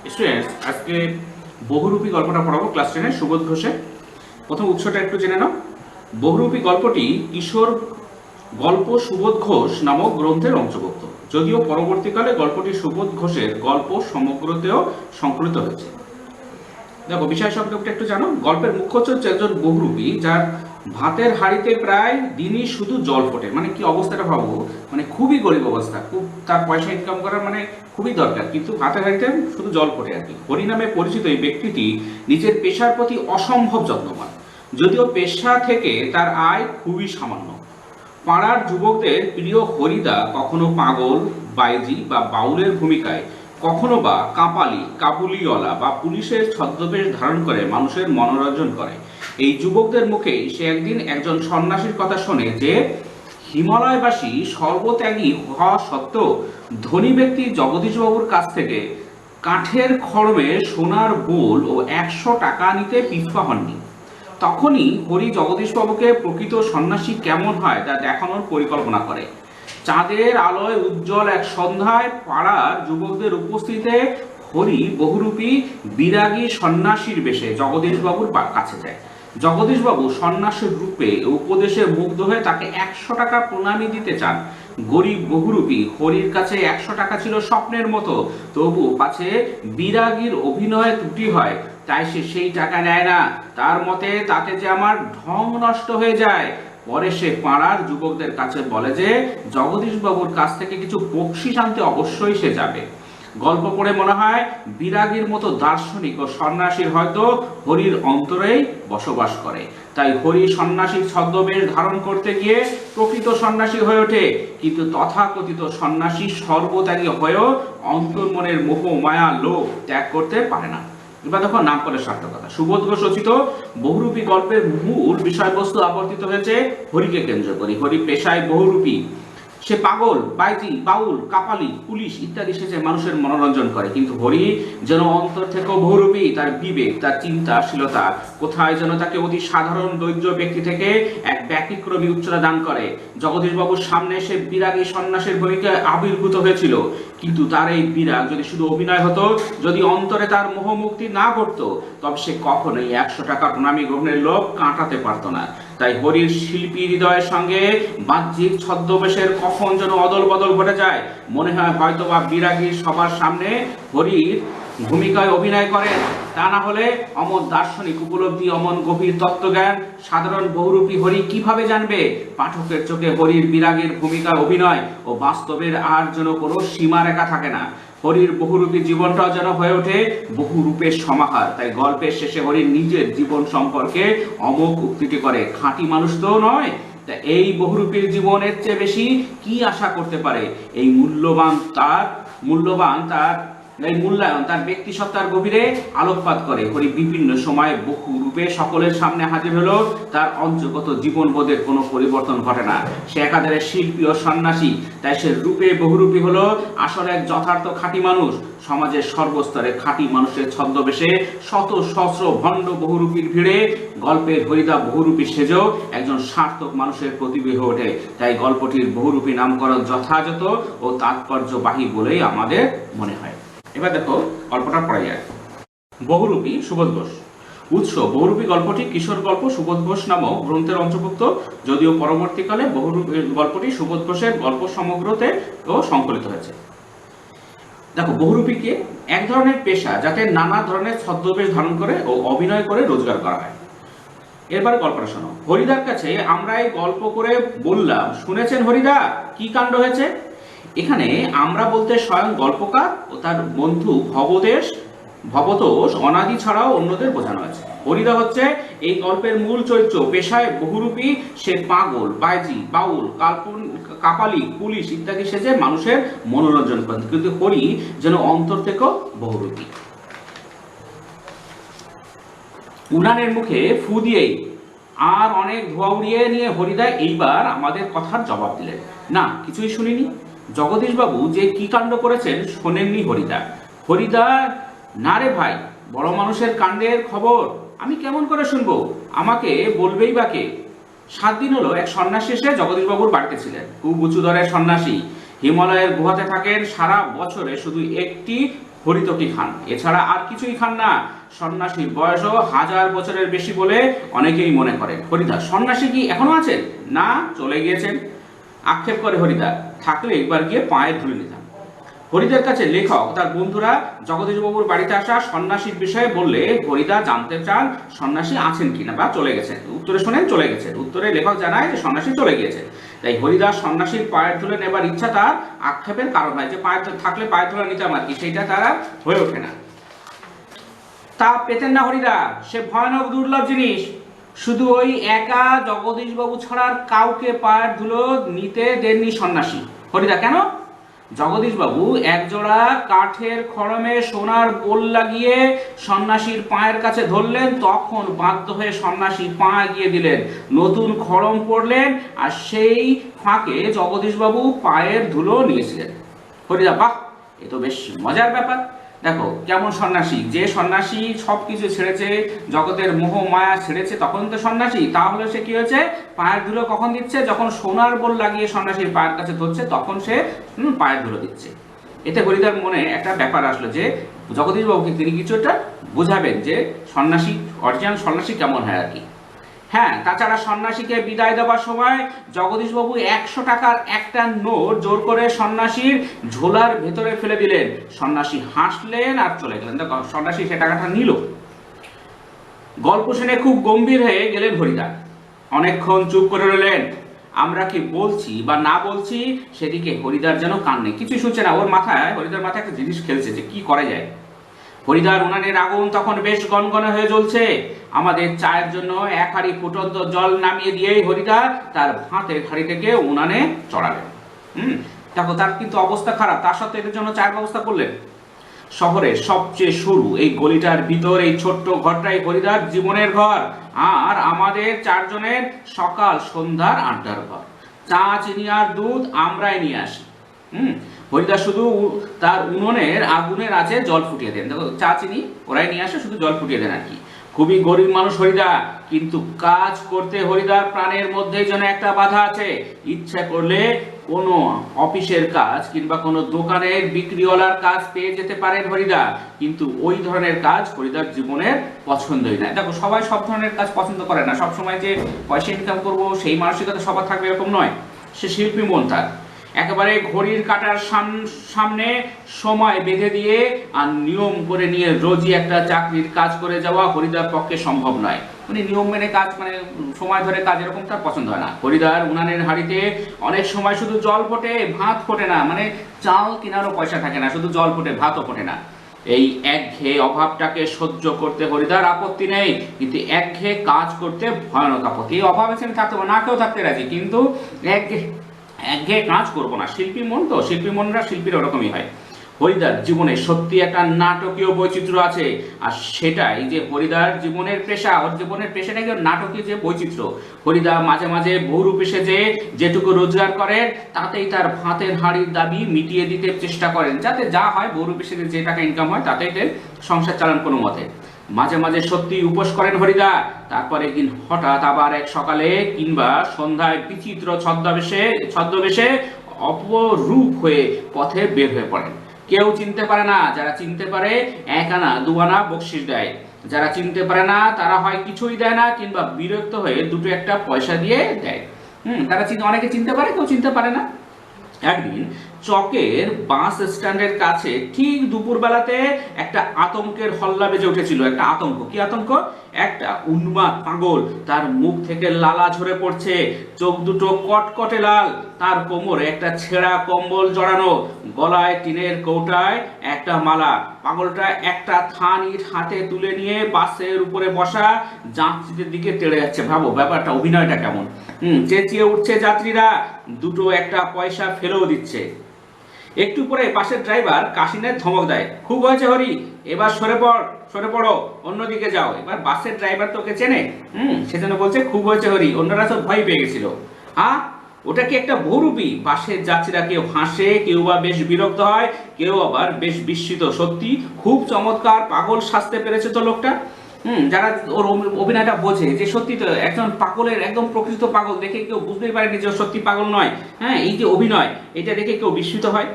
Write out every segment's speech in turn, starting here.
Students, আজকে বহুরূপী গল্পটা পড়াবো ক্লাস 10 সুবোধ ঘোষের। প্রথম উৎসটা একটু জেনে নাও। বহুরূপী গল্পটি কিশোর গল্প সুবোধ ঘোষ নামক গ্রন্থের অন্তর্ভুক্ত, যদিও পরবর্তীকালে গল্পটি সুবোধ ঘোষের গল্প সমগ্রতেও সংকলিত হয়েছে। দেখো, বিষয় সম্পর্কে একটু জানো। গল্পের মুখ্য চরিত্র একজন বহুরূপী, যার ভাতের হাঁড়িতে প্রায় দিনই শুধু জল ফোটে। মানে কি অবস্থাটা ভাবো, মানে খুবই গরিব অবস্থা, খুব তার পয়সা ইনকাম করার মানে খুবই দরকার, কিন্তু ভাতের হাঁড়িতে শুধু জল ফোটে আর কি। হরি নামে পরিচিত এই ব্যক্তিটি নিজের পেশার প্রতি অসম্ভব যত্নবান, যদিও পেশা থেকে তার আয় খুবই সামান্য। পাড়ার যুবকদের প্রিয় হরিদা কখনো পাগল, বাইজি বা বাউলের ভূমিকায়, কখনো বা কাপালি, কাবুলিওয়ালা বা পুলিশের ছদ্মবেশ ধারণ করে মানুষের মনোরঞ্জন করে। এই যুবকদের মুখেই সে একদিন একজন সন্ন্যাসীর কথা শোনে, যে হিমালয়বাসী সর্বত্যাগী হওয়া সত্ত্বেও ধনী ব্যক্তি জগদীশবাবুর কাছ থেকে কাঠের খড়মে সোনার বোল ও 100 টাকা নিতে পিছপা হননি। তখনই হরি জগদীশবাবুকে প্রকৃত সন্ন্যাসী কেমন হয় তা দেখানোর পরিকল্পনা করে। চাঁদের আলোয় উজ্জ্বল এক সন্ধ্যায় পাড়ার যুবকদের উপস্থিতিতে হরি বহুরূপী বিরাগী সন্ন্যাসীর বেশে জগদীশবাবুর কাছে যায়। জগদীশবাবু সন্ন্যাসীর রূপে উপদেশে মুগ্ধ হয়ে তাকে 100 টাকা প্রণামী দিতে চান। গরিব বহুরূপী হরির কাছে 100 টাকা ছিল স্বপ্নের মতো, তবু পাছে বিরাগীর অভিনয়ে ত্রুটি হয় তাই সে সেই টাকা নেয় না। তার মতে তাতে যে আমার ঢং নষ্ট হয়ে যায়। পরে সে পাড়ার যুবকদের কাছে বলে যে জগদীশবাবুর কাছ থেকে কিছু বকশিশ আনতে অবশ্যই সে যাবে। গল্প পড়ে মনে হয় বিরাগীর মতো দার্শনিক ও সন্ন্যাসীর হয়তো হরির অন্তরেই বসবাস করে। তাই হরি সন্ন্যাসীর ছদ্মবেশ ধারণ করতে গিয়ে প্রকৃত সন্ন্যাসী হয়ে ওঠে, কিন্তু তথাকথিত সন্ন্যাসী সর্বত্যাগী হয়েও অন্তর্মনের মোহ মায়া লোভ ত্যাগ করতে পারে না। এবার দেখো নামকরণের সার্থকতা। সুবোধ ঘোষ রচিত বহুরূপী গল্পের মূল বিষয়বস্তু আবর্তিত হয়েছে হরিকে কেন্দ্র করে। হরি পেশায় বহুরূপী, সে পাগল, বাইজি, বাউল, কাপালি, পুলিশ ইত্যাদি সেজে মানুষের মনোরঞ্জন করে, কিন্তু হরি যেন অন্তর থেকেও বহুরূপী। তার বিবেক, তার চিন্তাশীলতা কোথায় যেন তাকে অতি সাধারণ দরিদ্র ব্যক্তি থেকে এক ব্যতিক্রমী উচ্চতা দান করে। জগদীশবাবুর সামনে সে বিরাগী সন্ন্যাসের ভূমিকায় আবির্ভূত হয়েছিল, কিন্তু তার এই বিরাগ যদি শুধু অভিনয় হতো, যদি অন্তরে তার মোহমুক্তি না ঘটতো, তবে সে কখনোই 100 টাকা প্রণামী গ্রহণের লোভ কাটাতে পারত না। তাই হরির শিল্পী হৃদয়ের সঙ্গে বাহ্যিক ছদ্মবেশের কখন যেন অদল বদল ঘটে যায়। মনে হয় হয়তোবা বিরাগীর সবার সামনে হরির ভূমিকায় অভিনয় করেন। তা না হলে অমর দার্শনিক উপলব্ধি, অমন গভীর তত্ত্বজ্ঞান সাধারণ বহুরূপী হরি কিভাবে জানবে? পাঠকের চোখে হরির বিরাগের ভূমিকায় অভিনয় ও বাস্তবের আর যেন কোনো সীমারেখা থাকে না। হরির বহুরূপী জীবনটাও যেন হয়ে ওঠে বহুরূপের সমাহার। তাই গল্পের শেষে হরির নিজের জীবন সম্পর্কে অমোঘ উক্তিটি করে, খাঁটি মানুষ তো নয়, তা এই বহুরূপীর জীবনের চেয়ে বেশি কি আশা করতে পারে? এই মূল্যায়ন তার ব্যক্তি সত্তার গভীরে আলোকপাত করে। হরি বিভিন্ন সময়ে বহু রূপে সকলের সামনে হাজির হলো, তার অন্তর্গত জীবনবোধের কোনো পরিবর্তন ঘটে না। সে একাধারে শিল্পী ও সন্ন্যাসী, তাই সে রূপে বহুরূপী হলো আসলে এক যথার্থ খাঁটি মানুষ। সমাজের সর্বস্তরে খাঁটি মানুষের ছদ্মবেশে শত সহস্র ভণ্ড বহুরূপীর ভিড়ে গল্পের হরিদা বহুরূপী সেজেও একজন সার্থক মানুষের প্রতিবিম্ব হয়ে ওঠে। তাই গল্পটির বহুরূপী নামকরণ যথাযথ ও তাৎপর্যবাহী বলেই আমাদের মনে হয়। এবার দেখো গল্পটা পড়া যায়। বহুরূপী সুবোধ ঘোষ। উৎস: বহুরূপী গল্পটি কিশোর গল্প সুবোধ ঘোষ নামক গ্রন্থের অন্তর্ভুক্ত, যদিও পরবর্তীকালে গল্পটি সুবোধ ঘোষের গল্প সমগ্রতে ও সংকলিত হয়েছে। দেখো, বহুরূপীকে এক ধরনের পেশা, যাতে নানা ধরনের ছদ্মবেশ ধারণ করে ও অভিনয় করে রোজগার করা হয়। এরপর গল্পটা শোনো। হরিদার কাছে আমরা এই গল্প করে বললাম, শুনেছেন হরিদা কি কাণ্ড হয়েছে? এখানে আমরা বলতে স্বয়ং গল্পকার ও তার বন্ধু ভবতোষ অনাদি ছাড়াও অন্যদের বোঝানো হয়েছে। হরিদা হচ্ছে এই গল্পের মূল চরিত্র। পেশায় বহুরূপী, সে পাগল, বাইজি, বাউল, কাপালি, পুলিশ ইত্যাদি সেজে মানুষের মনোরঞ্জন করে, কিন্তু হরি যেন অন্তর থেকেও বহুরূপী। উনানের মুখে ফু দিয়েই আর অনেক ধোয়া উড়িয়ে নিয়ে হরিদা এইবার আমাদের কথার জবাব দিলেন, না কিছুই শুনিনি। জগদীশবাবু যে কি কাণ্ড করেছেন শোনেননি হরিদা। হরিদা: না রে ভাই, বড় মানুষের কাণ্ডের খবর আমি কেমন করে শুনবো? আমাকে বলবেই বা কে? 7 দিন হলো এক সন্ন্যাসী এসে জগদীশবাবুর বাড়িতে ছিলেন। খুব উঁচু দরের সন্ন্যাসী, হিমালয়ের গুহাতে থাকেন। সারা বছরে শুধু একটি হরিতকি খান, এছাড়া আর কিছুই খান না। সন্ন্যাসীর বয়সও 1000 বছরের বেশি বলে অনেকেই মনে করেন। হরিদা সন্ন্যাসী কি এখনো আছেন? না, চলে গিয়েছেন। আক্ষেপ করে হরিদা, থাকলে একবার গিয়ে পায়ে ধুলে নিতাম। হরিদার কাছে লেখক তার বন্ধুরা জগদীশবাবুর বাড়িতে আসা সন্ন্যাসীর বিষয়ে বললে হরিদা জানতে চান সন্ন্যাসী আছেন কিনা বা চলে গেছেন। উত্তরে শোনেন চলে গেছেন। উত্তরে লেখক জানায় যে সন্ন্যাসী চলে গিয়েছে। তাই হরিদাস সন্ন্যাসীর পায়ের ধুলে নেবার ইচ্ছা তার আক্ষেপের কারণ হয়, যে পায়ের থাকলে পায়ের ধুলে নিতাম আর কি, সেইটা তারা হয়ে ওঠে না। তা পেতেন না হরিদা, সে ভয়ানক দুর্লভ জিনিস। শুধু ওই একা জগদীশবাবু ছাড়া আর কাউকে পায়ের ধুলো নিতে দেননি সন্ন্যাসী। হরিদা কেন? জগদীশবাবু একজোড়া কাঠের খড়মে সোনার বোল লাগিয়ে সন্ন্যাসীর পায়ের কাছে ধরলেন, তখন বাধ্য হয়ে সন্ন্যাসী পা এগিয়ে দিলেন, নতুন খড়ম পড়লেন, আর সেই ফাঁকে জগদীশবাবু পায়ের ধুলো নিয়েছিলেন। হরিদা বাহ, এ তো বেশ মজার ব্যাপার। দেখো কেমন সন্ন্যাসী, যে সন্ন্যাসী সবকিছু ছেড়েছে, জগতের মোহ মায়া ছেড়েছে, তখন তো সন্ন্যাসী। তাহলে সে কি হয়েছে? পায়ের ধুলো কখন দিচ্ছে? যখন সোনার বোল লাগিয়ে সন্ন্যাসীর পায়ের কাছে ধরছে, তখন সে পায়ের ধুলো দিচ্ছে। এতে হরিদার মনে একটা ব্যাপার আসলো যে জগদীশবাবুকে তিনি কিছু একটা বোঝাবেন যে সন্ন্যাসী, অরিজিনাল সন্ন্যাসী কেমন হয় আর কি। হ্যাঁ, তাছাড়া সন্ন্যাসীকে বিদায় দেওয়ার সময় জগদীশবাবু 100 টাকার একটা নোট জোর করে সন্ন্যাসীর ঝোলার ভেতরে ফেলে দিলেন। সন্ন্যাসী হাসলেন আর চলে গেলেন। দেখো সন্ন্যাসী সে টাকাটা নিল। গল্প শুনে খুব গম্ভীর হয়ে গেলেন হরিদা। অনেকক্ষণ চুপ করে রইলেন। আমরা কি বলছি বা না বলছি সেদিকে হরিদার যেন কান নেই, কিছুই শুনছে না। ওর মাথায়, হরিদার মাথায় একটা জিনিস খেলছে যে কি করা যায়। হরিদার উনানের আগুন তখন বেশ গনগনে হয়ে জ্বলছে। আমাদের চায়ের জন্য 1 হাঁড়ি ফুটন্ত জল নামিয়ে দিয়েই হরিদা তার ভাতের হাঁড়ি থেকে উনানে চড়ালেন। দেখো তার কিন্তু অবস্থা খারাপ, তার সাথে এদের জন্য চায়ের ব্যবস্থা করলেন। শহরের সবচেয়ে সরু এই গলিটার ভিতর এই ছোট্ট ঘরটাই হরিদার জীবনের ঘর, আর আমাদের 4 জনের সকাল সন্ধ্যার আড্ডার ঘর। চা, চিনি আর দুধ আমরাই নিয়ে আসি। হরিদা শুধু তার উনুনের আগুনের আঁচে জল ফুটিয়ে দেন। দেখো চা চিনি ওরাই নিয়ে আসে, শুধু জল ফুটিয়ে দেন আর কি। খুবই গরিব মানুষ হরিদা, কিন্তু কাজ করতে হরিদার প্রাণের মধ্যে যেন একটা বাধা আছে। ইচ্ছা করলে কোনো অফিসের কাজ কিংবা কোনো দোকানের বিক্রিওয়ালার কাজ পেয়ে যেতে পারেন হরিদা, কিন্তু ওই ধরনের কাজ হরিদার জীবনের পছন্দই না। দেখো সবাই সব ধরনের কাজ পছন্দ করে না, সবসময় যে পয়সা ইনকাম করব সেই মানসিকতা সবার থাকবে এরকম নয়। সে শিল্পী মন তার। একেবারে ঘড়ির কাঁটার সামনে সময় বেঁধে দিয়ে আর নিয়ম করে নিয়ে রোজই একটা চাকরির কাজ করে যাওয়া হরিদার পক্ষে সম্ভব নয়। উনি নিয়ম মেনে কাজ, মানে সময় ধরে কাজ, এরকম তার পছন্দ হয় না। হরিদার উনানের হাঁড়িতে অনেক সময় শুধু জল ফোটে, ভাত ফোটে না, মানে চাল কেনারও পয়সা থাকে না, শুধু জল ফোটে, ভাতও ফোটে না। এই একঘেয়ে অভাবটাকে সহ্য করতে হরিদার আপত্তি নেই, কিন্তু একঘেয়ে কাজ করতে ভয়ানক আপত্তি। এই অভাব আছে, আমি থাকতে না কেউ থাকতে রাজি, কিন্তু একঘেয়ে কাজ করবো না। শিল্পী মন তো, শিল্পী মনরা শিল্পীর ওরকমই হয়। হরিদার জীবনে সত্যি একটা নাটকীয় বৈচিত্র্য আছে, আর সেটাই যে হরিদার জীবনের পেশা। ওর জীবনের পেশাটা কি নাটকীয় যে বৈচিত্র্য। হরিদা মাঝে মাঝে বহুরূপে সেজে যেটুকু রোজগার করেন তাতেই তার ভাতের হাঁড়ির দাবি মিটিয়ে দিতে চেষ্টা করেন, যাতে যা হয় বহুরূপে সেজে যে টাকা ইনকাম হয় তাতেই সংসার চালান কোনো মতে। মাঝে মাঝে সত্যি উপোস করেন হরিদা। তারপর একদিন হঠাৎ আবার এক সকালে কিংবা সন্ধ্যায় বিচিত্র ছদ্মবেশে অপরূপ হয়ে পথে বের হয়ে পড়েন। কেউ চিনতে পারে না, যারা চিনতে পারে 1 আনা 2 আনা বকশিশ দেয়, যারা চিনতে পারে না তারা হয় কিছুই দেয় না কিংবা বিরক্ত হয়ে 2-1 পয়সা দিয়ে দেয়। তারা অনেকে চিনতে পারে, কেউ চিনতে পারে না। একদিন চকের বাস স্ট্যান্ডের কাছে ঠিক দুপুর বেলাতে একটা আতঙ্কের হল্লা বেজে উঠেছিল। একটা আতঙ্ক, কি আতঙ্ক? একটা উন্মাদ পাগল, তার মুখ থেকে লালা ঝরে পড়ছে, চোখ দুটো কটকটে লাল, তার কোমরে একটা ছেঁড়া কম্বল জড়ানো, গলায় টিনের কৌটায় একটা মালা। পাগলটা একটা থান ইট হাতে তুলে নিয়ে বাসের উপরে বসা যাত্রীদের দিকে তেড়ে যাচ্ছে। ভাবো ব্যাপারটা, অভিনয়টা কেমন। চেঁচিয়ে উঠছে যাত্রীরা, 2-1 পয়সা ফেলেও দিচ্ছে। একটু পরে পাশের ড্রাইভার কাশিনের ধমক দেয়, খুব হয়েছে হরি, এবার সরে পড়ো, অন্যদিকে যাও। এবার বাসের ড্রাইভার তোকে চেনে, সেজন্য বলছে খুব হয়েছে হরি। অন্যরা তো ভয় পেয়ে গেছিল। ওটা কি একটা বহুরূপী? বাসের যাত্রীরা কেউ হাসে, কেউ বা বেশ বিরক্ত হয়, কেউ আবার বেশ বিস্মিত। সত্যি খুব চমৎকার, পাগল সাজতে পেরেছে তো লোকটা। যারা ওর অভিনয়টা বোঝে যে সত্যি তো একজন পাগলের, একদম প্রকৃত পাগল দেখে কেউ বুঝতেই পারেনি যে সত্যি পাগল নয়। এই যে অভিনয়, এটা দেখে কেউ বিস্মিত হয়,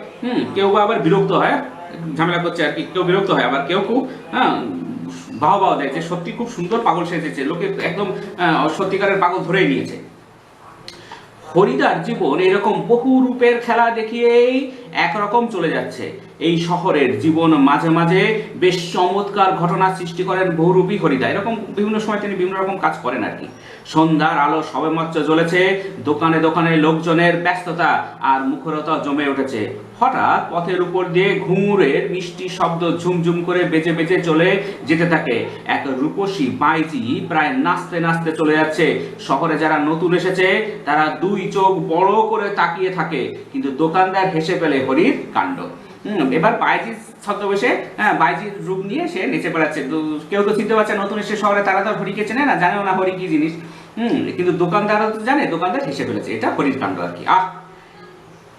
কেউ বা আবার বিরক্ত হয়। ঝামেলা করছে আর কি, কেউ বিরক্ত হয়, আবার কেউ খুব হ্যাঁ বাহবা দেয় যে সত্যি খুব সুন্দর পাগল সেজেছে, লোকে একদম সত্যিকারের পাগল ধরেই নিয়েছে। হরিদার জীবন এরকম বহু রূপের খেলা দেখিয়েই একরকম চলে যাচ্ছে। এই শহরের জীবন মাঝে মাঝে বেশ চমৎকার ঘটনা সৃষ্টি করেন বহুরূপী হরিদা। এরকম বিভিন্ন সময় তিনি বিভিন্ন রকম কাজ করেন আর কি। সন্ধ্যার আলো সবেমাত্র জ্বলেছে, দোকানে দোকানে লোকজনের ব্যস্ততা আর মুখরতা জমে উঠেছে। হঠাৎ পথের উপর দিয়ে ঘুঙুরের মিষ্টি শব্দ ঝুমঝুম করে বেজে বেজে চলে যেতে থাকে। এক রূপসী বাইজি প্রায় নাচতে নাচতে চলে যাচ্ছে। শহরে যারা নতুন এসেছে তারা দুই চোখ বড় করে তাকিয়ে থাকে, কিন্তু দোকানদার হেসে ফেলে হরির কাণ্ড। এবার বাইজির ছদ্মবেশে বাইজির রূপ নিয়ে সে নেচে বেড়াচ্ছে। কেউ তো চিনতে পারছে নতুন এসে শহরে, তারা তো হরিকে চেনে না, জানেও না হরি কি জিনিস। কিন্তু দোকানদারও তো জানে, দোকানদার হেসে ফেলেছে। এটা হরির কাণ্ড আর কি।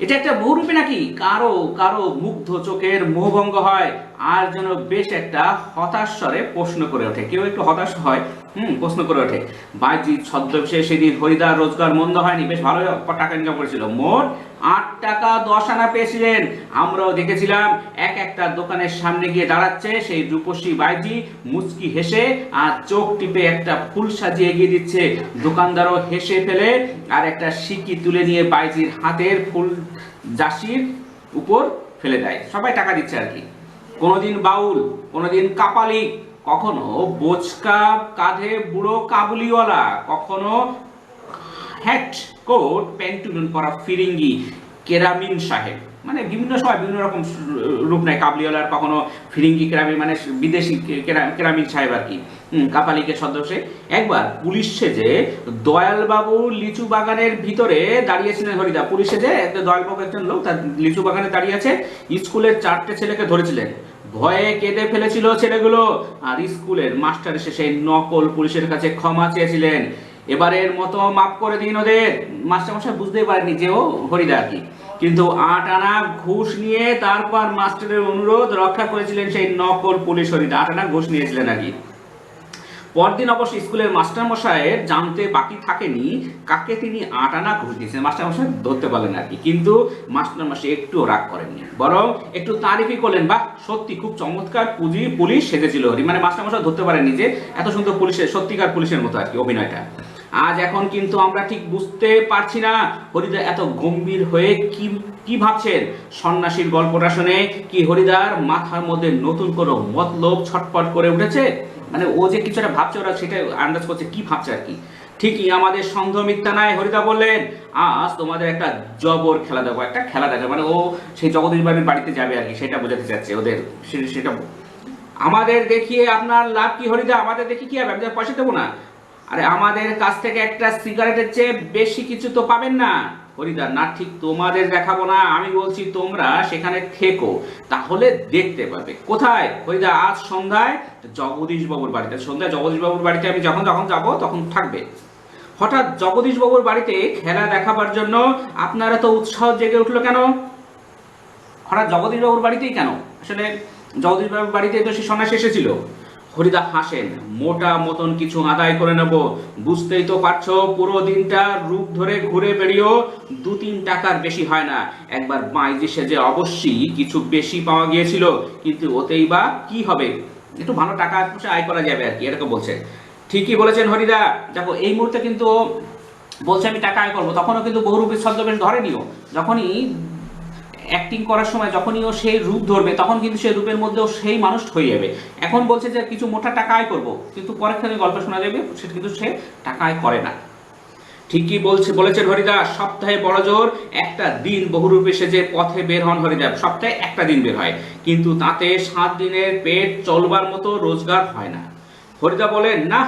এটা একটা বহুরূপী নাকি কারো কারো মুগ্ধ চোখের মোহভঙ্গ হয়, আর যেন বেশ একটা হতাশ স্বরে প্রশ্ন করে ওঠে। কেউ একটু হতাশ হয়, প্রশ্ন করে ওঠে। বাইজির ছদ্মবেশে সেদিন হরিদার রোজগার মন্দ হয়নি, বেশ ভালো টাকা ইনকাম করেছিল। মোট 8 টাকা 10 আনা পেয়েছিলেন। আমরাও দেখেছিলাম একটা দোকানের সামনে গিয়ে দাঁড়াচ্ছে সেই রূপসী বাইজি, মুচকি হেসে আর চোখ টিপে একটা ফুল সাজিয়ে এগিয়ে দিচ্ছে। দোকানদারও হেসে ফেলে আর একটা সিকি তুলে নিয়ে বাইজির হাতের ফুল জাসির উপর ফেলে দেয়। সবাই টাকা দিচ্ছে আর কি। কোনোদিন বাউল, কোনোদিন কাপালিক, কখনো বোচকা কাঁধে বুড়ো কাবুলিওয়ালা, কখনো হ্যাট কোট প্যান্টুলুন পরা ফিরিঙ্গি কেরামিন সাহেব। মানে বিভিন্ন সময় বিভিন্ন রকম রূপ নেয় কাবলিওয়ালার, কখনো ফিরিঙ্গি কেরামিন মানে বিদেশি কেরামিন সাহেব আর কি, কাপালিকের সদস্যে। একবার পুলিশ সেজে দয়ালবাবু লিচু বাগানের ভিতরে দাঁড়িয়েছিলেন হরিদা। পুলিশ সেজে দয়ালবাবু একজন লোক তার লিচু বাগানে দাঁড়িয়ে আছে। স্কুলের 4টে ছেলেকে ধরেছিলেন, ভয়ে কেঁদে ফেলেছিল ছেলেগুলো, আর স্কুলের মাস্টার এসে সেই নকল পুলিশের কাছে ক্ষমা চেয়েছিলেন। এবারের মতো মাফ করে দিন ওদের। মাস্টারমশাই বুঝতেই পারেনি যে ও হরিদা আর কি, কিন্তু 8 আনা ঘুষ নিয়ে তারপর মাস্টারের অনুরোধ রক্ষা করেছিলেন সেই নকল পুলিশ হরিদা। 8 আনা ঘুষ নিয়েছিলেন আর কি। পরদিন অবশ্য স্কুলের মাস্টারমশাইয়ের জানতে বাকি থাকেনি কাকে তিনি 8 আনা ঘুষ দিয়েছেন। মাস্টারমশাই ধরতে পারলেন আর কি, কিন্তু মাস্টারমশাই একটু রাগ করেননি, বরং একটু তারিফই করলেন। বাহ, সত্যি খুব চমৎকার পুলিশ সেজেছিল হরি। মানে মাস্টারমশাই ধরতে পারেননি যে এত সুন্দর পুলিশের, সত্যিকার পুলিশের মতো আর কি অভিনয়টা। আজ এখন কিন্তু আমরা ঠিক বুঝতে পারছি না হরিদা এত গম্ভীর হয়ে কি ভাবছেন। সন্ন্যাসীর গল্পটা শুনে কি হরিদার মাথার মধ্যে নতুন কোনো মতলব ছটফট করে উঠেছে? মানে ও যে কিছু একটা ভাবছে, ওরা সেটা আন্দাজ করছে কি ভাবছে আর কি। ঠিকই আমাদের সন্দেহ মিথ্যা নাই। হরিদা বললেন, আজ তোমাদের একটা জবর খেলা দেবো, একটা খেলা দেখাবো। মানে ও সেই জগদীশ বাবুর বাড়িতে যাবে আর কি, সেটা বোঝাতে চাচ্ছে ওদের। সেটা আমাদের দেখিয়ে আপনার লাভ কি হরিদা? আমাদের দেখি কি হবে? আমি পয়সা দেবো না। আরে আমাদের কাছ থেকে একটা সিগারেটের চেয়ে বেশি কিছু তো পাবেন না। হরিদা, না, ঠিক তোমাদের দেখাবো না, আমি বলছি তোমরা সেখানে থেকো, তাহলে দেখতে পাবে। কোথায়? হরিদা, আজ সন্ধ্যায় জগদীশ বাবুর বাড়িতে। সন্ধ্যায় জগদীশ বাবুর বাড়িতে আমি যখন যাব তখন থাকবে। হঠাৎ জগদীশ বাবুর বাড়িতে খেলা দেখাবার জন্য আপনারা তো উৎসাহ জেগে উঠলো কেন? হঠাৎ জগদীশ বাবুর বাড়িতেই কেন? আসলে জগদীশ বাবুর বাড়িতে তো সে সন্ন্যাসী এসেছিল। হরিদা হাসেন, মোটা মতন কিছু আদায় করে নেব। বুঝতেই তো পারছো, পুরো দিনটা রূপ ধরে ঘুরে বেরিয়েও 2-3 টাকার বেশি হয় না। একবার বাইজি সেজে অবশ্যই কিছু বেশি পাওয়া গিয়েছিল, কিন্তু ওতেই বা কি হবে, একটু ভালো টাকা আয় করা যাবে আর কি, এরকম বলছে। ঠিকই বলেছেন হরিদা। দেখো এই মুহূর্তে কিন্তু বলছে আমি টাকা আয় করবো, তখনও কিন্তু বহুরূপী ছদ্মবেশ ধরেনিও। যখনই অ্যাক্টিং করার সময় যখনই ও সেই রূপ ধরবে, তখন কিন্তু সেই রূপের মধ্যেও সেই মানুষ হয়ে যাবে। এখন বলছে যে কিছু মোটা টাকা আয় করবো, কিন্তু পরের গল্প শোনা যাবে সেটা কিন্তু সে টাকা আয় করে না। ঠিকই বলেছেন হরিদা। সপ্তাহে বড় জোর একটা দিন বহুরূপী সেজে পথে বের হন হরিদা। সপ্তাহে একটা দিন বের হয়, কিন্তু তাতে 7 দিনের পেট চলবার মতো রোজগার হয় না। হরিদা বলেন, না,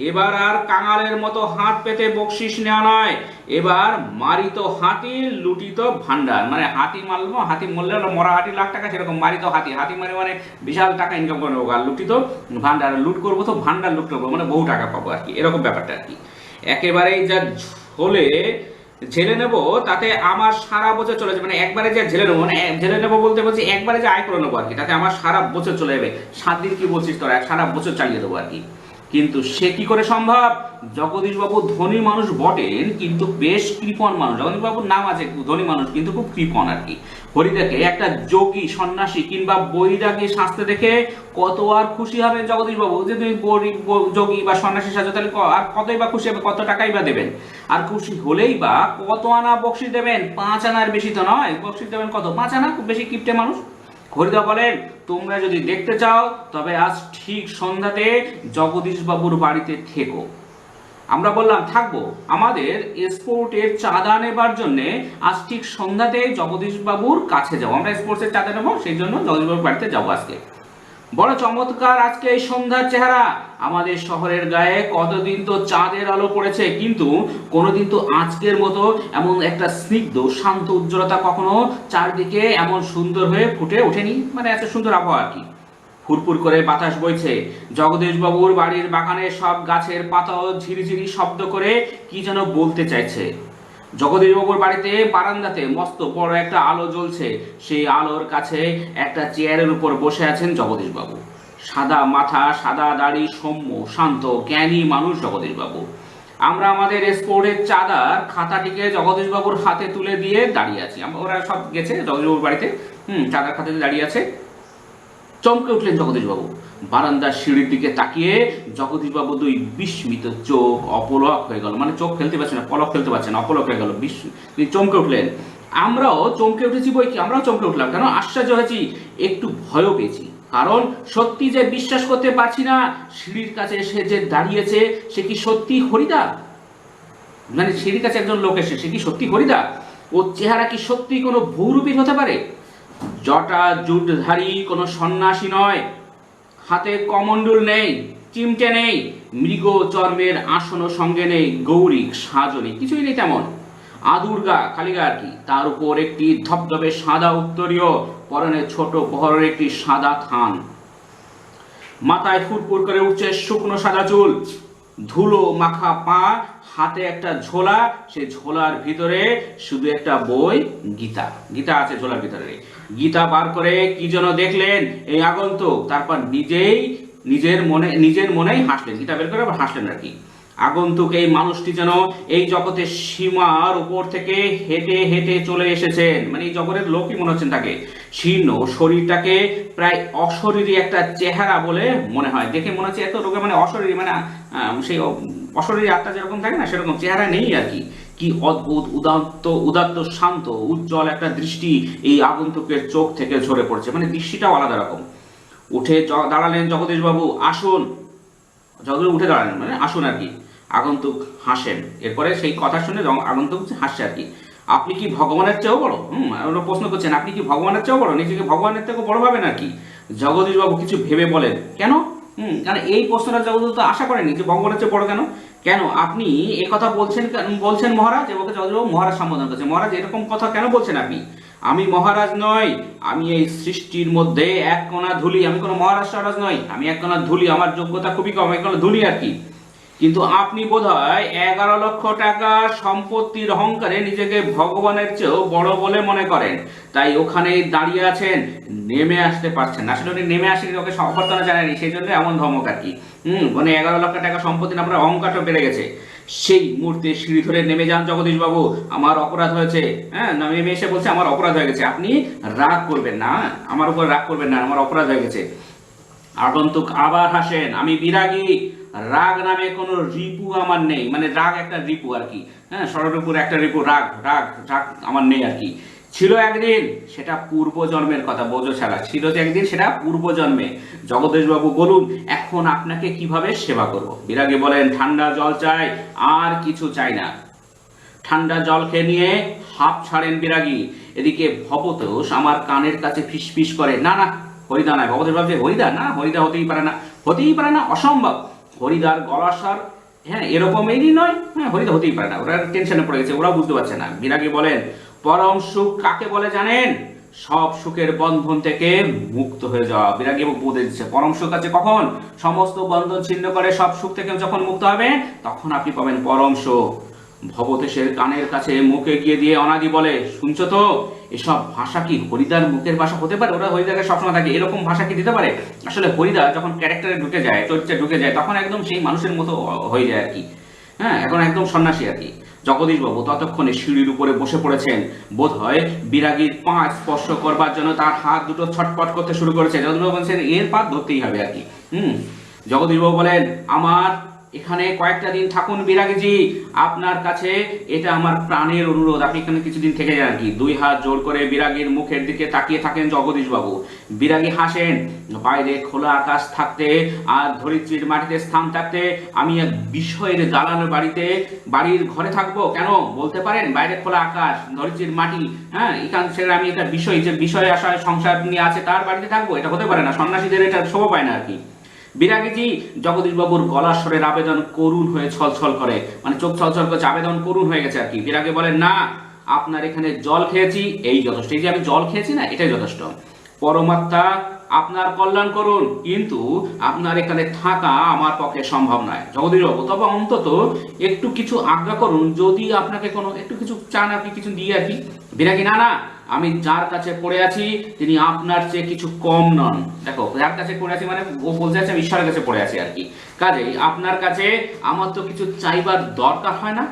এবার আর কাঙালের মতো হাত পেতে বকশিস নেওয়া নয়, এবার মারিত হাতি লুটিত ভান্ডার। মানে হাতি মারবো, হাতি মরলে মরা হাতি লাখ টাকা, সেরকম মারিত হাতি মারে মানে বিশাল টাকা ইনকাম করে নেবো। আর লুটিত ভান্ডার, লুট করবো তো ভান্ডার লুট করবো, মানে বহু টাকা পাবো আর কি, এরকম ব্যাপারটা আর কি। একেবারেই যা ঝেলে নেবো তাতে আমার সারা বছর চলে যাবে। মানে একবারে যা ঝেলে নেবো, মানে ঝেলে নেবো বলতে বলছি একবারে যে আয় করে নেবো আর কি, তাতে আমার সারা বছর চলে যাবে। 7 দিন কি বলছিস তোরা, সারা বছর চালিয়ে দেবো আর কি। কিন্তু সে কি করে সম্ভব? জগদীশবাবু ধনী মানুষ বটেন, কিন্তু বেশ কৃপণ মানুষ। জগদীশবাবুর নাম আছে ধনী মানুষ, কিন্তু খুব কৃপণ আর কি। হরিদাকে একটা যোগী, সন্ন্যাসী কিংবা বৈরাগী সাজতে দেখে কত আর খুশি হবেন জগদীশবাবু? যে তুমি যোগী বা সন্ন্যাসী সাজো, তাহলে আর কতই বা খুশি হবে, কত টাকাই বা দেবেন? আর খুশি হলেই বা কত আনা বকশিস দেবেন? 5 আনার বেশি তো নয়, বকশিস দেবেন কত? 5 আনা, খুব বেশি কিপটে মানুষ। হরিদা বলেন, তোমরা যদি দেখতে চাও তবে আজ ঠিক সন্ধ্যাতে জগদীশবাবুর বাড়িতে থেকো। আমরা বললাম থাকবো, আমাদের স্পোর্টের চাঁদা নেবার জন্য আজ ঠিক সন্ধ্যাতে জগদীশবাবুর কাছে যাবো। আমরা স্পোর্টসের চাঁদা নেবো, সেই জন্য জগদীশবাবুর বাড়িতে যাবো আজকে। বড় চমৎকার আজকে এই সন্ধ্যার চেহারা। আমাদের শহরের গায়ে কতদিন তো চাঁদের আলো পড়েছে, কিন্তু কোনোদিন তো আজকের মতো এমন একটা স্নিগ্ধ শান্ত উজ্জ্বলতা কখনো চারদিকে এমন সুন্দর হয়ে ফুটে ওঠেনি। মানে এত সুন্দর আবহাওয়া আর কি। ফুরফুর করে বাতাস বইছে, জগদীশবাবুর বাড়ির বাগানের সব গাছের পাতাও ঝিরিঝিরি শব্দ করে কি যেন বলতে চাইছে। জগদীশবাবুর বাড়িতে বারান্দাতে মস্ত বড় একটা আলো জ্বলছে। সেই আলোর কাছে একটা চেয়ারের উপর বসে আছেন জগদীশবাবু। সাদা মাথা, সাদা দাড়ি, সৌম্য শান্ত জ্ঞানী মানুষ জগদীশবাবু। আমরা আমাদের স্পোর্টের চাঁদার খাতাটিকে জগদীশবাবুর হাতে তুলে দিয়ে দাঁড়িয়ে আছি। ওরা সব গেছে জগদীশবাবুর বাড়িতে, চাঁদার খাতাতে দাঁড়িয়ে আছে। চমকে উঠলেন জগদীশবাবু। বারান্দার সিঁড়ির দিকে তাকিয়ে জগদীশবাবু দুই বিস্মিত চোখ অপলক হয়ে গেল। মানে চোখ ফেলতে পারছে না, পলক ফেলতে পারছে না, অপলক হয়ে গেল, তিনি চমকে উঠলেন। আমরাও চমকে উঠেছি বই কি, আমরাও চমকে উঠলাম। কেন? আশ্চর্য হয়েছি, একটু ভয়ও পেয়েছি। কারণ সত্যি যে বিশ্বাস করতে পারছি না, সিঁড়ির কাছে সে যে দাঁড়িয়েছে সে কি সত্যি হরিদা? মানে সিঁড়ির কাছে একজন লোক এসে, সে কি সত্যি হরিদা? ওর চেহারা কি সত্যি কোনো বহুরূপী হতে পারে? জটা জুটধারী কোনো সন্ন্যাসী নয়, হাতে কমণ্ডল নেই, চিমটে নেই, মৃগ চর্মের আসনও সঙ্গে নেই, গৌরিক সাজও নেই, কিছুই নেই তেমন। আদুর্গা, খালিগা আর কি। তার উপর একটি ধবধবে সাদা উত্তরীয়, পরনে ছোট বহরের একটি সাদা থান। মাথায় ফুরফুর করে উঠছে শুকনো সাদা চুল, ধুলো মাখা পা, হাতে একটা ঝোলা, সেই ঝোলার ভিতরে শুধু একটা বই, গীতা। গীতা আছে ঝোলার ভিতরে। গীতা বার করে কি যেন দেখলেন এই আগন্তুক, তারপর নিজের মনেই হাসলেন। গীতা বের করে আবার হাসলেন আর কি। আগন্তুক এই মানুষটি যেন এই জগতের সীমার উপর থেকে হেঁটে হেঁটে চলে এসেছেন। মানে এই জগতের লোকই মনে হচ্ছেন তাকে। শীর্ণ শরীরটাকে প্রায় অশরীরী একটা চেহারা বলে মনে হয়। দেখে মনে হচ্ছে এত রোগে, মানে অশরীরী, মানে সেই অশরীরী আত্মা যেরকম থাকে না, সেরকম চেহারা নেই আর কি। কি অদ্ভুত উদাত্ত শান্ত উজ্জ্বল একটা দৃষ্টি এই আগন্তুকের চোখ থেকে ঝরে পড়ছে। মানে দৃষ্টিটাও আলাদা রকম। উঠে দাঁড়ালেন জগদীশবাবু। আসুন। জগদীশ উঠে দাঁড়ালেন, মানে আসুন আর কি। আগন্তুক হাসেন। এরপরে সেই কথা শুনে আগন্তুক হাসছে আর কি। আপনি কি ভগবানের চেয়েও বড়? ওরা প্রশ্ন করছেন, আপনি কি ভগবানের চেয়েও বড়? নিজেকে ভগবানের থেকেও বড় ভাবেন আর কি। জগদীশবাবু কিছু ভেবে বলেন, কেন? কারণ এই প্রশ্নটা জগদীশ তো আশা করেনি যে ভগবানের চেয়ে বড় কেন। কেন আপনি এ কথা বলছেন মহারাজ? এবং জগদীশবাবু মহারাজ সম্বোধন করছে। মহারাজ এরকম কথা কেন বলছেন আপনি? আমি মহারাজ নই, আমি এই সৃষ্টির মধ্যে এক কণা ধুলি। আমি কোনো মহারাজ সহারাজ নই, আমি এক কণা ধুলি। আমার যোগ্যতা খুবই কম, এক কণা ধুলি আর কি। কিন্তু আপনি বোধহয় 11 লক্ষ টাকার সম্পত্তির অহংকারে নিজেকে ভগবানের চেয়েও বড় বলে মনে করেন, তাই ওখানেই দাঁড়িয়ে আছেন, নেমে আসতে পারছেন না। আসলে উনি নেমে আসেনি, ওকে অভ্যর্থনা জানায়নি, সেই জন্য এমন ধমক আর কি। মানে 11 লক্ষ টাকা সম্পত্তি না, আপনার অহংকারটা বেড়ে গেছে। সেই মুহূর্তে সিঁড়ি ধরে নেমে যান জগদীশবাবু। আমার অপরাধ হয়েছে। নেমে এসে বলছে আমার অপরাধ হয়ে গেছে। আপনি রাগ করবেন না, আমার উপর রাগ করবেন না, আমার অপরাধ হয়ে গেছে। আগন্তুক আবার হাসেন। আমি বিরাগী, রাগ নামে কোনো রিপু আমার নেই। মানে রাগ একটা রিপু আর কি। ষড়রিপুর একটা রিপু, রাগ রাগ রাগ আমার নেই আর কি। ছিল একদিন, সেটা পূর্বজন্মের কথা, বোঝো ছাড়া। ছিল যে একদিন, সেটা পূর্বজন্মে। জগদীশবাবু বলুন, এখন আপনাকে কিভাবে সেবা করব? বিরাগী বলেন, ঠান্ডা জল চাই, আর কিছু চাই না। ঠান্ডা জল খেয়ে নিয়ে হাঁপ ছাড়েন বিরাগী। এদিকে ভবতোষ আমার কানের কাছে ফিসফিস করে, না না, হরিদা নয়। ভবতোষ ভাবছে হরিদা? না, হরিদা হতেই পারে না, হতেই পারে না, অসম্ভব। হরিদার গলার স্বর এরকমই নয়। হরিদা হতেই পারে না। ওরা টেনশনে পড়ে গেছে, ওরাও বুঝতে পারছে না। বিরাগী বলেন, পরম সুখ কাকে বলে জানেন? সব সুখের বন্ধন থেকে মুক্ত হয়ে যাওয়া। বিরাগী বলে দিচ্ছে, পরম সুখ আছে কখন? সমস্ত বন্ধন ছিন্ন করে সব সুখ থেকে যখন মুক্ত হবে, তখন আপনি পাবেন পরম সুখ। ভবতোষের কানের কাছে মুখে গিয়ে দিয়ে অনাদি বলে, শুনছো তো, এসব ভাষা কি হরিদার মুখের ভাষা হতে পারে? ওরা হরিদাকে সবসময় থাকে, এরকম ভাষা কি দিতে পারে? আসলে হরিদা যখন ক্যারেক্টারে ঢুকে যায়, চরিত্রে ঢুকে যায়, তখন একদম সেই মানুষের মতো হয়ে যায় আর কি। হ্যাঁ, এখন একদম সন্ন্যাসী আর কি। জগদীশবাবু ততক্ষণে সিঁড়ির উপরে বসে পড়েছেন। বোধ হয় বিরাগীর পা স্পর্শ করবার জন্য তার হাত দুটো ছটপট করতে শুরু করেছে। জগদীশবাবু বলছেন এর পা ধরতেই হবে আর কি। জগদীশবাবু বলেন, আমার এখানে কয়েকটা দিন থাকুন বিরাগীজি, আপনার কাছে এটা আমার প্রাণের অনুরোধ, আপনি এখানে কিছুদিন থেকে যান কি। দুই হাত জোর করে বিরাগীর মুখের দিকে তাকিয়ে থাকেন জগদীশবাবু। বিরাগী হাসেন। বাইরে খোলা আকাশ থাকতে আর ধরিত্রীর মাটিতে স্থান থাকতে আমি এক বিষয়ের দালানের বাড়ির ঘরে থাকবো কেন বলতে পারেন? বাইরে খোলা আকাশ, ধরিত্রীর মাটি, হ্যাঁ, এখান ছেড়ে আমি একটা বিষয় আশায় সংসার নিয়ে আছে তার বাড়িতে থাকবো? এটা হতে পারে না, সন্ন্যাসীদের এটা শোভা পায় না আর কি। বিরাগীজি, জগদীশবাবুর গলার স্বরের আবেদন করুণ হয়ে ছলছল করে, মানে চোখ ছলছল করছে, আবেদন করুণ হয়ে গেছে আর কি। বিরাগী বলেন, না, আপনার এখানে জল খেয়েছি, এই যথেষ্ট। এই যে আমি জল খেয়েছি না, এটাই যথেষ্ট। পরমাত্মা আপনার কল্যাণ করুন, কিন্তু আপনার এখানে থাকা আমার পক্ষে সম্ভব নয়। জগদীশবাবু, তবে অন্তত একটু কিছু আজ্ঞা করুন, যদি আপনাকে কোনো একটু কিছু চান, আপনি কিছু দিয়ে আর কি। বিরাগী, না না, আমি যার কাছে পড়ে আছি তিনি আপনার চেয়ে কিছু কম নন। দেখো, যার কাছে পড়ে আছি মানে ও বলতে চাচ্ছে আমি ঈশ্বরের কাছে পড়ে আছি আর কি। কাজেই আপনার কাছে আমার তো কিছু চাইবার দরকার হয় না।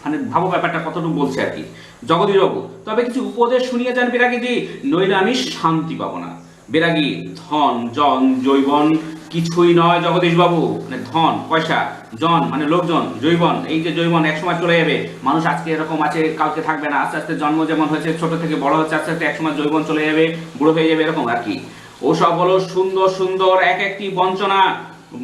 মানে ভাবো ব্যাপারটা কতটুকু বলছে আর কি। জগদীশবাবু, তবে কিছু উপদেশ শুনিয়ে যান বিরাগীজি, নইলে আমি শান্তি পাবো না। বিরাগী, ধন জন জৈবন কিছুই নয় জগদীশবাবু। মানে ধন পয়সা, জন মানে লোকজন, জৈবন, এই যে জৈবন একসময় চলে যাবে। মানুষ আজকে এরকম আছে, কালকে থাকবে না। আস্তে আস্তে জন্ম যেমন হয়েছে, ছোট থেকে বড় হচ্ছে, আস্তে আস্তে একসময় জৈবন চলে যাবে, বুড়ো হয়ে যাবে, এরকম আর কি। ওসব হলো সুন্দর সুন্দর এক একটি বঞ্চনা।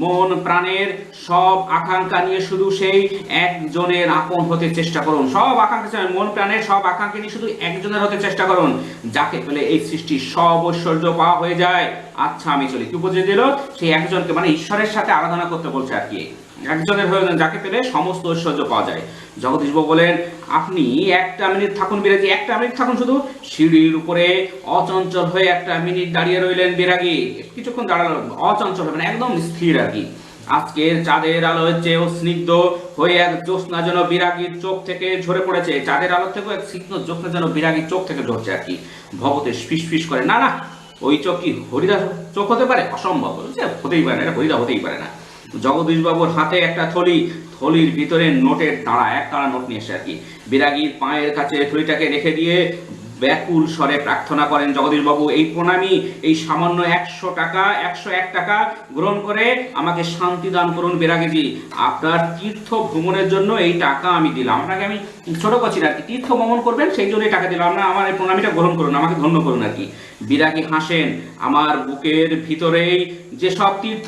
মন প্রাণের সব আকাঙ্ক্ষা নিয়ে শুধু সেই একজনের আপন হতে চেষ্টা করুন। সব আকাঙ্ক্ষা, মন প্রাণের সব আকাঙ্ক্ষা নিয়ে শুধু একজনের হতে চেষ্টা করুন, যাকে পেলে এই সৃষ্টির সব ঐশ্বর্য পাওয়া হয়ে যায়। আচ্ছা, আমি চলি। কি উপদেশ দিল? সেই একজনকে, মানে ঈশ্বরের সাথে আরাধনা করতে বলছে আর কি। একজনের হয়ে যাকে পেলে সমস্ত ঐশ্বর্য পাওয়া যায়। জগদীশবাবু বলেন, আপনি একটা মিনিট থাকুন বিরাগী, একটা মিনিট থাকুন শুধু। সিঁড়ির উপরে অচঞ্চল হয়ে একটা মিনিট দাঁড়িয়ে রইলেন বিরাগী। কিছুক্ষণ দাঁড়ালো, অচঞ্চল হবে না, একদম স্থির আর কি। আজকের চাঁদের আলোর চেয়েও স্নিগ্ধ হয়ে এক জ্যোৎস্না যেন বিরাগীর চোখ থেকে ঝরে পড়েছে। চাঁদের আলোর থেকেও এক স্নিগ্ধ জ্যোৎস্না যেন বিরাগীর চোখ থেকে ঝরছে আর কি। ভবতোষ ফিস করে, না না, ওই চোখ কি হরিদার চোখ হতে পারে? অসম্ভব, হতেই পারে না, এটা হরিদা হতেই পারে না। জগদীশবাবুর হাতে একটা থলির ভিতরে নোটের তাড়া, এক তাড়া নোট নিয়ে এসে আর কি। বিরাগীর পায়ের কাছে থলিটাকে রেখে দিয়ে ব্যাকুল স্বরে প্রার্থনা করেন জগদীশবাবু, এই প্রণামী, এই সামান্য 101 টাকা গ্রহণ করে আমাকে শান্তি দান করুন বিরাগীজি। আপনার তীর্থ ভ্রমণের জন্য এই টাকা আমি দিলাম আপনাকে। আমি ছোট করছি না আর কি, তীর্থ ভ্রমণ করবেন সেই জন্য এই টাকা দিলাম না, আমার এই প্রণামীটা গ্রহণ করুন, আমাকে ধন্য করুন আর কি। বিরাগী হাসেন। আমার বুকের ভিতরেই যে সব তীর্থ,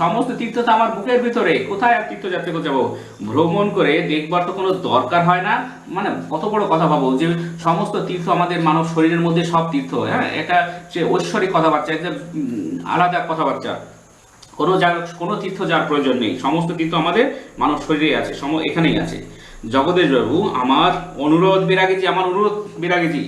সমস্ত তীর্থ তো আমার বুকের ভিতরে, কোথায় আর তীর্থ যাত্রা করতে যাবো? ভ্রমণ করে দেখবার তো কোনো দরকার হয় না। মানে কত বড় কথা ভাবো, যে সমস্ত তীর্থ আমাদের মানব শরীরের মধ্যে সব তীর্থ। হ্যাঁ, এটা সে ঐশ্বরিক কথাবার্তা, একটা আলাদা কথাবার্তা। কোনো তীর্থ যার প্রয়োজন নেই, সমস্ত তীর্থ আমাদের মানব শরীরে আছে, এখানেই আছে। জগদীশবাবু, আমার অনুরোধ বিরাগীজি, আমার অনুরোধ বিরাগীজি।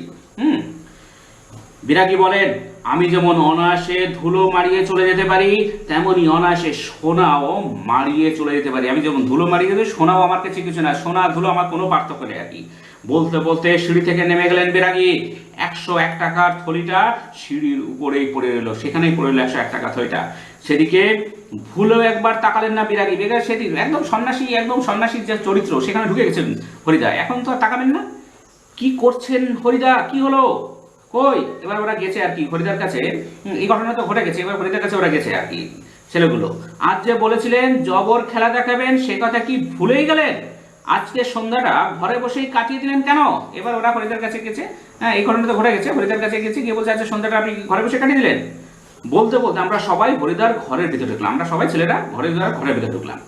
বিরাগী বলেন, আমি যেমন অনায়াসে ধুলো মারিয়ে চলে যেতে পারি, তেমনি অনায়াসে সোনাও মারিয়ে চলে যেতে পারি। আমি যেমন ধুলো মারিয়ে যেতে, সোনাও আমার কাছে কিছু না, সোনা ধুলো আমার কোনো পার্থক্য নেই আর কি। বলতে বলতে সিঁড়ি থেকে নেমে গেলেন বিরাগী। 101 টাকার থলিটা সিঁড়ির উপরেই পড়ে রইল, সেখানেই পড়ে রইল 101 টাকা থলিটা। সেদিকে ভুলেও একবার তাকালেন না বিরাগী। সেটি একদম সন্ন্যাসীর যে চরিত্র, সেখানে ঢুকে গেছেন হরিদা। এখন তো আর তাকাবেন না। কি করছেন হরিদা? কি হলো? কই? এবার ওরা গেছে আর কি হরিদার কাছে। এই ঘটনা তো ঘটে গেছে, এবার হরিদার কাছে ওরা গেছে আর কি ছেলেগুলো। আজ যে বলেছিলেন জবর খেলা দেখাবেন, সে কথা কি ভুলেই গেলেন? আজকে সন্ধ্যাটা ঘরে বসেই কাটিয়ে দিলেন কেন? এবার ওরা হরিদার কাছে গেছে। হ্যাঁ, এই ঘটনা তো ঘটে গেছে, হরিদার কাছে গেছে, গিয়ে বলছে আজকে সন্ধ্যাটা আপনি ঘরে বসে কাটিয়ে দিলেন। বলতে বলতে আমরা সবাই হরিদার ঘরের ভিতরে ঢুকলাম, আমরা সবাই ছেলেরা ঘরের ভিতরে ঢুকলাম।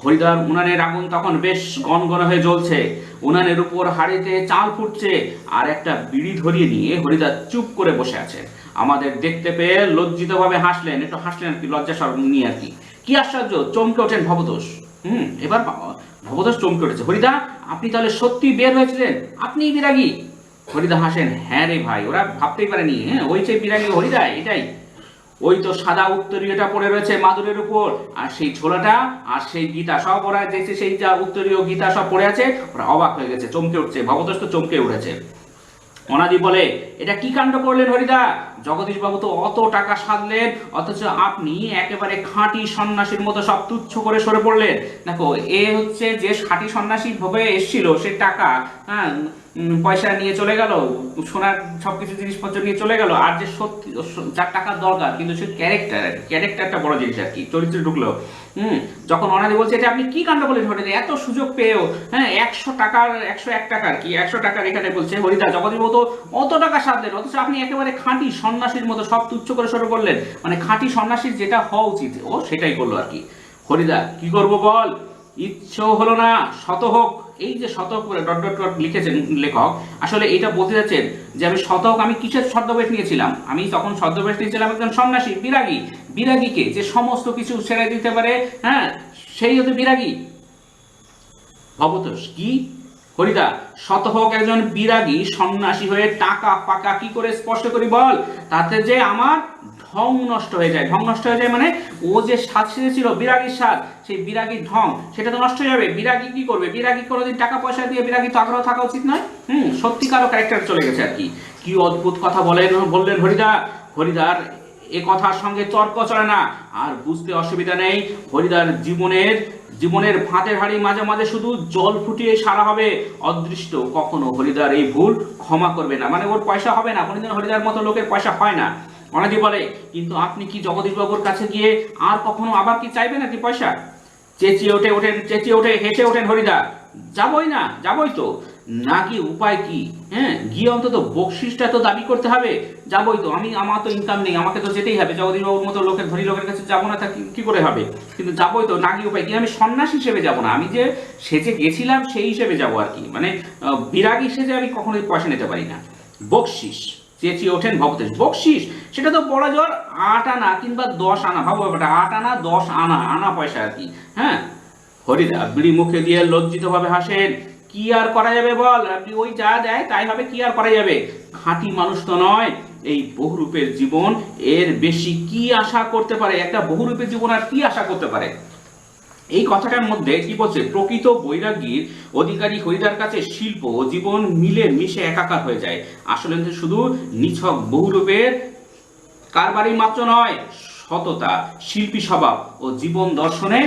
হরিদার উনানের আগুন তখন বেশ গনগনে হয়ে জ্বলছে। উনানের উপর হাড়িতে চাল ফুটছে, আর একটা বিড়ি ধরিয়ে নিয়ে হরিদা চুপ করে বসে আছে। আমাদের দেখতে পেয়ে লজ্জিতভাবে হাসলেন, একটু হাসলেন আর কি, লজ্জা শরম নিয়ে আর কি। কি আশ্চর্য! চমকে ওঠেন ভবতোষ। এবার ভবতোষ চমকে উঠেছে। হরিদা, আপনি তাহলে সত্যি বের হয়েছিলেন? আপনি বিরাগী? হরিদা হাসেন। হ্যাঁ রে ভাই, ওরা ভাবতেই পারেনি, ওই যে বিরাগী হরিদা, এটাই। ওই তো সাদা উত্তরীয়টা পড়ে রয়েছে মাদুরের উপর, আর সেই ছোলাটা আর সেই গীতা সব ওরা দেখছে, সেই যা উত্তরীয় গীতা সব পড়ে আছে, ওরা অবাক হয়ে গেছে, চমকে উঠছে, ভবতোষ তো চমকে উঠেছে। অনাদি বলে, এটা কি কাণ্ড করলেন হরিদা, জগদীশ বাবু তো অত টাকা সাধলেন, অথচ আপনি একেবারে খাঁটি সন্ন্যাসীর মতো সব তুচ্ছ করে সরে পড়লেন। দেখো, এ হচ্ছে যে খাঁটি সন্ন্যাসী ভাবে এসেছিল, সে টাকা, হ্যাঁ, পয়সা নিয়ে চলে গেল, সোনার সবকিছু জিনিসপত্র নিয়ে চলে গেল, আর যে সত্যি যার টাকার দরকার, কিন্তু সে ক্যারেক্টারটা বড় জিনিস আর কি, চরিত্রে ঢুকলো। যখন অনাদি বলছে, এটা আপনি কি কাণ্ড করলেন হরিদা, এত সুযোগ পেয়েও, হ্যাঁ, 101 টাকার কি 100 টাকার, এখানে বলছে হরিদা জগদীশ বাবু তো অত টাকা সাধলেন, অথচ আপনি একেবারে খাঁটি সন্ন্যাসীর মতো সব তুচ্ছ করে সরে পড়লেন। মানে খাঁটি সন্ন্যাসীর যেটা হওয়া উচিত ও সেটাই করলো আর কি। হরিদা কি করবো বল, ইচ্ছেও হলো না, শত হোক। এই যে শত করে ডট ডট ডট লিখেছেন লেখক, আসলে এটা বলতে যাচ্ছেন যে আমি শতক, আমি কিসের ছদ্মবেশ নিয়েছিলাম, আমি তখন ছদ্মবেশ নিয়েছিলাম একজন সন্ন্যাসী, বিরাগী। বিরাগীকে যে সমস্ত কিছু ছেড়ে দিতে পারে, হ্যাঁ, সেই হতে বিরাগী। ভবতোষ কি হরিদা, শতহোক একজন বিরাগী সন্ন্যাসী হয়ে টাকা ফাঁকা কি করে স্পষ্ট করি বল, তাতে যে আমার ঢং নষ্ট হয়ে যায়। ঢং নষ্ট হয়ে যায় মানে ও যে সাজ সেজেছিল বিরাগীর সাজ, সেই বিরাগীর ঢং সেটা তো নষ্ট হয়ে যাবে। বিরাগী কি করবে, বিরাগী কোনোদিন টাকা পয়সা দিয়ে বিরাগী তো আগ্রহ থাকা উচিত নয়। সত্যিকারও ক্যারেক্টার চলে গেছে আর কি। কি অদ্ভুত কথা বললেন হরিদা। হরিদার এ কথার সঙ্গে তর্ক চলে না, আর বুঝতে অসুবিধা নেই। হরিদার জীবনের ফাঁদের হাড়ি মাঝে মাঝে শুধু জল ফুটিয়ে সারা হবে, অদৃষ্ট কখনো হরিদার এই ভুল ক্ষমা করবে না। মানে ওর পয়সা হবে না, কোনোদিন হরিদার মতো লোকের পয়সা হয় না। অনেকে বলে, কিন্তু আপনি কি জগদীশ বাবুর কাছে গিয়ে আর কখনো আবার কি চাইবেন নাকি পয়সা? চেঁচিয়ে ওঠে হেসে ওঠেন হরিদা। যাবই তো, নাকি উপায় কি? হ্যাঁ, গিয়ে অন্তত বকশিসটা তো দাবি করতে হবে। যাবই তো, আমার তো ইনকাম নেই, আমাকে তো যেতেই হবে। জগদীশ বাবুর মতো লোকের, ধনী লোকের কাছে যাবো না, তা কি করে হবে? কিন্তু যাবই তো, না গিয়ে উপায় কি? আমি সন্ন্যাসী হিসেবে যাবো না, আমি যে সেজে গেছিলাম সেই হিসেবে যাবো আর কি। মানে বিরাগী সেজে আমি কখনোই পয়সা নিতে পারি না। বকশিস, চেঁচিয়ে ওঠেন ভবতোষ। বকশিস সেটা তো বড় জোর 8 আনা কিংবা 10 আনা, ভাবো ব্যাপারটা, 8 আনা 10 আনা পয়সা আর কি। হ্যাঁ, হরিদা বিড়ি মুখে দিয়ে লজ্জিত ভাবে হাসেন। কি আর করা যাবে বল, আপনি ওই যা দেয় তাই হবে, কি আর করা যাবে? খাঁটি মানুষ তো নয়, এই বহুরূপের জীবন, এর বেশি কি আশা করতে পারে? একটা বহুরূপের জীবন আর কি আশা করতে পারে? এই কথাটার মধ্যে কি বলছে, প্রকৃত বৈরাগীর অধিকারী হরিদার কাছে শিল্প ও জীবন মিলে মিশে একাকার হয়ে যায়। আসলে শুধু নিছক বহুরূপের কারবারই মাত্র নয়, সততা, শিল্পী স্বভাব ও জীবন দর্শনে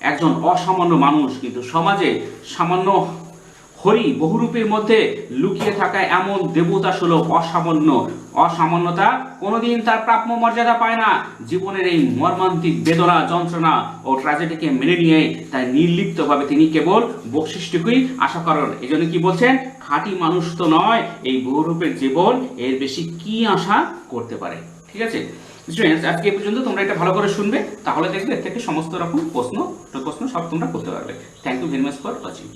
একজন অসামান্য মানুষ। কিন্তু সমাজে সামান্য হরি বহুরূপের মধ্যে লুকিয়ে থাকা এমন দেবতা সুলভ অসামান্যতা কোনোদিন তার প্রাপ্য মর্যাদা পায় না। জীবনের এই মর্মান্তিক বেদনা, যন্ত্রণা ও ট্র্যাজেডিকে মেনে নিয়ে তাই নির্লিপ্তভাবে তিনি কেবল বকশিসটুকুই আশা করেন। এই জন্য কি বলছেন, খাঁটি মানুষ তো নয়, এই বহুরূপের জীবন, এর বেশি কি আশা করতে পারে? ঠিক আছে স্টুডেন্টস, আজকে এই পর্যন্ত তোমরা এটা ভালো করে শুনবে, তাহলে দেখবে এর থেকে সমস্ত রকম প্রশ্ন সব তোমরা করতে পারবে। Thank you very much for watching.